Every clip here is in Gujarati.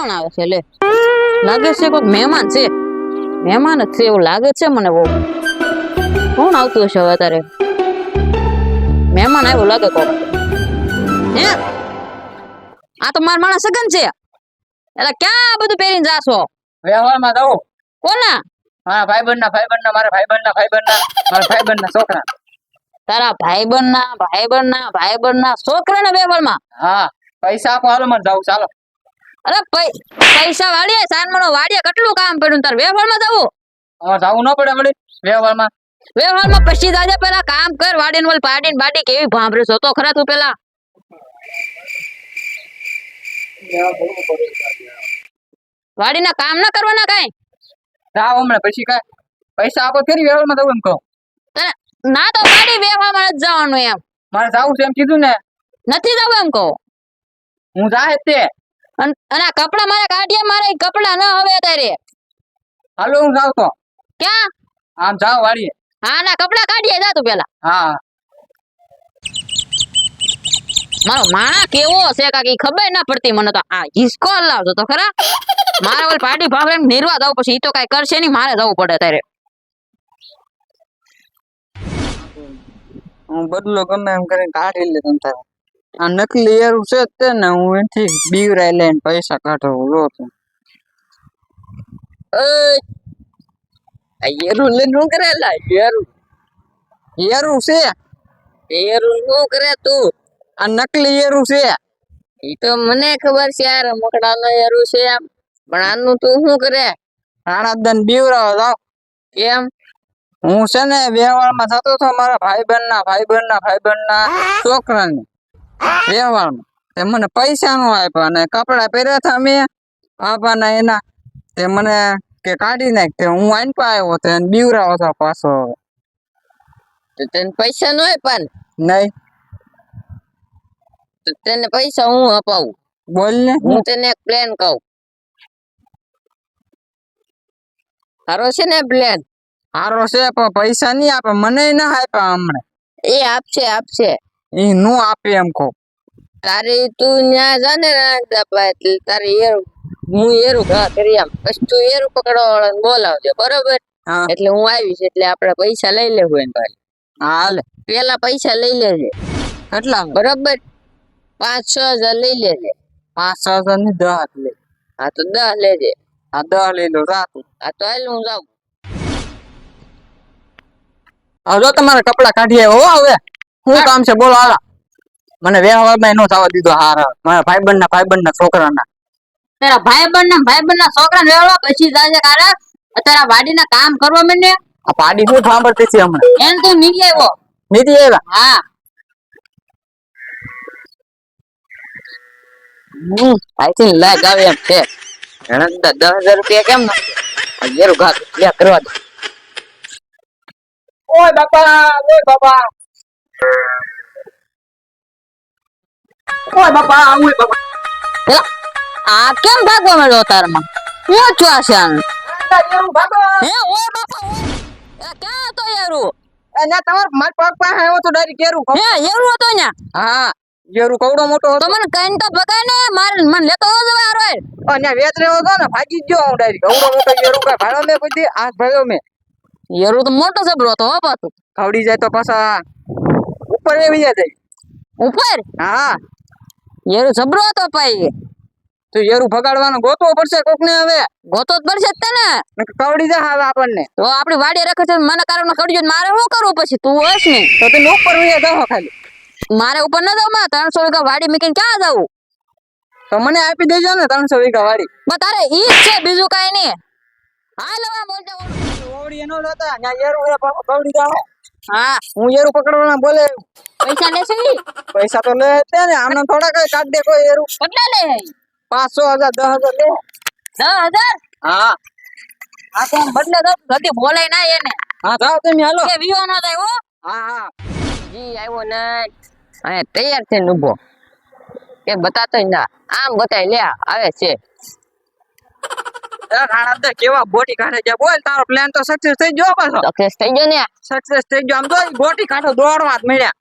કોણ આવે છે લે લાગે છે કોઈક મહેમાન છે મહેમાન જ છે એવું લાગે છે મને બહુ કોણ આવતું હશે હવે તારે મહેમાન આવ્યો લાગે કોક હે આ તો મારા માણસ સગન છે એટલે ક્યાં બધું પહેરીને જાશો વ્યવહારમાં દઉં કોના મારા ભાઈબંધના મારા ભાઈબંધના છોકરા તારા ભાઈબંધના છોકરાના વ્યવહારમાં હા પૈસા આપો હાલો મને જાઉં ચાલો અરે પૈસા વાળીએ સાનમણો વાળીએ કેટલું કામ પડ્યું તાર વ્યવહારમાં જવું જાવું ન પડે વળી વ્યવહારમાં પછી જાજે પેલા કામ કર વાડીને વલ પાડીને બાડી કેવી ભાંભરે છો તો ખરા તું પેલા વાડીના કામ ના કરવાના કાઈ જાવ હમણાં પછી કાંઈ પૈસા આપો ફરી વ્યવહારમાં દઉં એમ કહું ના તો વાડી વ્યવહારમાં જ જવાનું એમ મારે જાવું છે એમ કીધું ને નથી જવું એમ કહું હું જાહે તે અને આ કપડા મારે કાઢીએ મારે કપડા ન હવે તારે હાલો હું જાઉં તો ક્યાં આમ જાવ વાળીએ હા ના કપડા કાઢીએ જા તું પેલા હા મારો માણા કેવો છે કાકી ખબર ના પડતી મને તો આ હિસકો લાવજો તો ખરા મારે ઓલ પાર્ટી ભાવે નિર્વા દઉં પછી ઈ તો કઈ કરશે નહીં મારે જવું પડે તારે હું બદલો ગમે એમ કરીને કાઢી લે તમ તારે આ નકલી એરું છે જ તે ને હું એથી બીવરાઈ લઈને પૈસા કાઢવું લો તું એરું લઈને શું કરે લા એરું છે એરું શું કરે તું આ નકલી એરું છે ઈ તો મને ખબર છે યાર મકડાનો એરું છે એમ પણ આનું તું શું કરે રાણાદન બીવરાવ જાવ કેમ હું છે ને વ્યવહારમાં થતો હતો મારા ભાઈબંધના છોકરાને વ્યવહારમાં તે મને પૈસા નો આપ્યા અને કપડા પહેર્યા હતા મેં પાપાના એના તે મને કે કાઢી નાખ તે હું આઈન પા આવ્યો તો એને બીવરાવ હતો પાછો તો તને પૈસા નો આપ્યા ને નહીં તો તને પૈસા હું અપાવું બોલ ને હું તને એક પ્લાન કહું હારો છે ને પ્લાન સારો છે પણ પૈસા નહીં આપે મને ના આપ્યા હમણાં એ આપશે એ નો આપે એમ કહું તારી તું ન્યા જાને એટલે તારી હું એરું ઘા કરી આમ પછી તું એરું પકડવા વાળાને બોલાવજો બરોબર હા એટલે હું આવીશ એટલે આપણે પૈસા લઈ લેવું એને ભાઈ હાલે પેલા પૈસા લઈ લેજે કેટલા બરોબર 5-6 હજાર લઈ લેજે 5-6 હજાર ની 10 લે હા તો 10 લેજે આ 10 લઈ લો રાત હા તો હાલ હું જાઉં હવે તમારે કપડા કાઢી આવ્યો હવે શું કામ છે બોલો હાલા મને વ્યવહારમાં નો થવા દીધો હાર મારા ભાઈબંધના છોકરાના તારા ભાઈબંધના છોકરાને વેળવા પછી જાજે કારા તારા વાડીના કામ કરવા મને આ પાડી શું સાંભળતી છે હમણાં એન તું નીકળી આવ્યો નીતિ આવ્યા હા આઈ થિંક લાગ આવે એમ છે ઘણા 10,000 રૂપિયા કેમ ના યાર ઘાત લે કરવા દે ઓય બાપા એલા, આ કેમ ભાગવા માંડ્યો તારમાં હું છો આ શાન હે ઓય બાપા ઓય ક્યાં તો યારું એના તમાર માર પગ પાસે આવ્યો તો ડાયરેક્ટ કેરું હે યારું હતો ન્યા હા જેરું કવડો મોટો હતો તો મને કઈન તો ભગાય ને મને લેતો જ હવે આરો અને વેત રહ્યો હતો ને ભાગી ગયો હું ડાયરેક્ટ કવડો મોટો જેરું કા ભાડો મે કોઈ આ ભાડો મે યારું તો મોટો જબરો હતો હો પાછું ખવડી જાય તો પાછા ઉપર એવી જાય ઉપર હા યારું જબરો હતો ભાઈ તો યેરું ભગાડવાનો ગોતવો પડશે કોક ને હવે ગોતો જ પડશે જ તને કવડી જા હવે આપણને તો આપણી વાડી રાખે છે મને કારણ કડજો મારે શું કરવું પછી તું હોસ ને તો તમે ઉપર વયા જાઓ ખાલી મારે ઉપર ન જાવ માં 300 વીઘા વાડી મૂકીને ક્યાં જાવું તો મને આપી દેજો ને 300 વીઘા વાડી બસ તારે ઈ જ છે બીજું કાઈ નહીં હાલ હવે બોલજો ઓવડી એનો લેતા ન્યા યેરું એ કવડી જાઓ હા હું યેરું પકડવાના બોલે પૈસા લેશે પૈસા તો લે તે ને આમને થોડા કઈ કાઢ દે કોઈ યેરું કેટલા લે 500,000 10,000 લે 10,000 હા આ તો આમ બદલે દો જલ્દી બોલાય ના એને હા જાઓ તમે હાલો કે વિયો ન થાય હો હા હા જી આવ્યો ને અને તૈયાર છે ઊભો કે બતાતો ના આમ બતાય લે આવે છે રાણા કેવા બોટી કાઢે છે બોલ તારો પ્લાન તો સક્સેસ થઈ ગયો પાછો સક્સેસ થઈ ગયો ને સક્સેસ થઈ ગયો આમ તો બોટી કાઢો દોડવા જ મળ્યા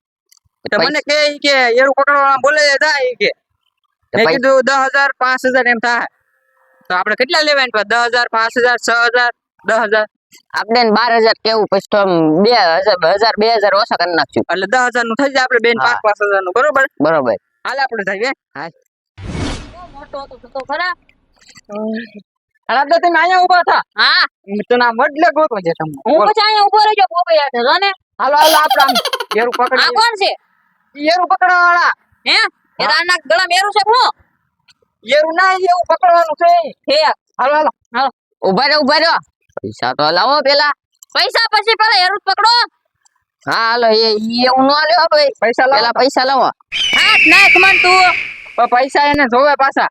તો મને કે યેરું પકડવા બોલે જાય કે મેં કીધું 10,000 5,000 એમ થાય તો આપણે કેટલા લેવાય 10,000 5,000 6,000 10,000 આપણે 12,000 કેવું પછી તો 2,000 ઓછા કરી નાખશું. એટલે 10,000 નું થઈ જાય આપણે બેન હા. 5,000 નું બરોબર બરોબર. હાલ આપણે થાય હા. મોટો તો ખરા અલા તમે અહીંયા ઊભા થા હા તને આ વડલે ગોતો છે તમને હું પછી અહીંયા ઉભો રહેજો બોબઈ હાથે જો ને. હાલો હાલો આપણે આમ ઘેરું આ પકડી કોણ છે ઘેરું પકડવા વાળા હે એ રાના ગળા મેરું છે હું ઘેરું ના એવું પકડવાનું છે હે હાલો હાલો હાલો ઉભા રહ્યો પૈસા તો લાવો પેલા પૈસા પછી પેલા હેરું પકડો. હા હાલો એ એવું ન લ્યો ભાઈ પૈસા પેલા લાવો પૈસા લાવો. હાથ નાખ મન તું પણ પૈસા એને જોવે પાછા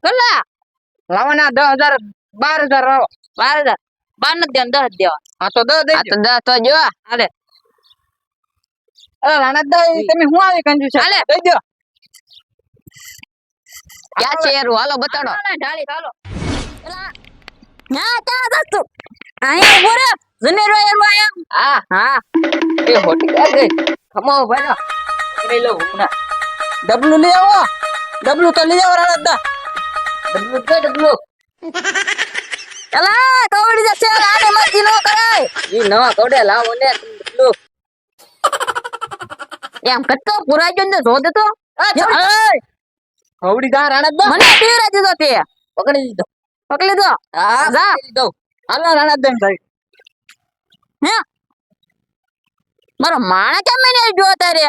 કેટલા લાવવાના 10,000 12,000 લાવો 12,000 12 નથી દેવા 10 દેવા. હા તો 10 આ દેજો તો 10 તો જો હાલે અરે રાણા દઈ તમે હું આવી કંજુ છે હાલે. દેજો ક્યાં છે હેરું હાલો બતાડો. ઢાળી ચાલો ના ક્યાં જાસ તું અહીંયા ઉભો રે જને રો હેરું આયા. હા હા એ હોટી ક્યાં ગઈ ખમો ભાઈ લઈ લો હમણાં ડબલું લઈ આવો ડબલું તો લઈ આવો રાણા દા ડબલું એલા કવડી જશે આને મસ્તી નો કરાય ઈ નવા કોડે લાવો ને ડબલું એમ કતો પુરાઈ ગયો ને જો દે તો હવડી દા રાણા દા મને પીરા દીધો તે પકડી દીધો પકડી લીધો. હા જા પકડી દો હાલો રાણા દા ભાઈ હે મારો માણા કેમ મને જો તારે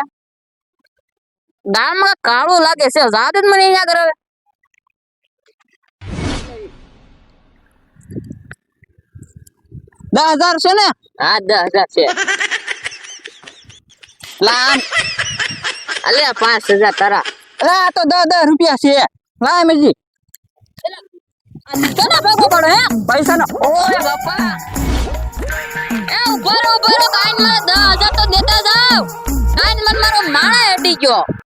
ગામમાં કાળું લાગે છે જાત જ મને અહીંયા કરે 10,000 છે ને હા 10,000 છે લામ અલે 5,000 તારા આ તો 10 રૂપિયા છે લાય મેજી તને ભેગો પડો હે પૈસા નો ઓય બાપા એ ઉભો રહો કાઈન મને 10,000 તો દેતા જાવ કાઈન મન મારો માણા હેડી ગયો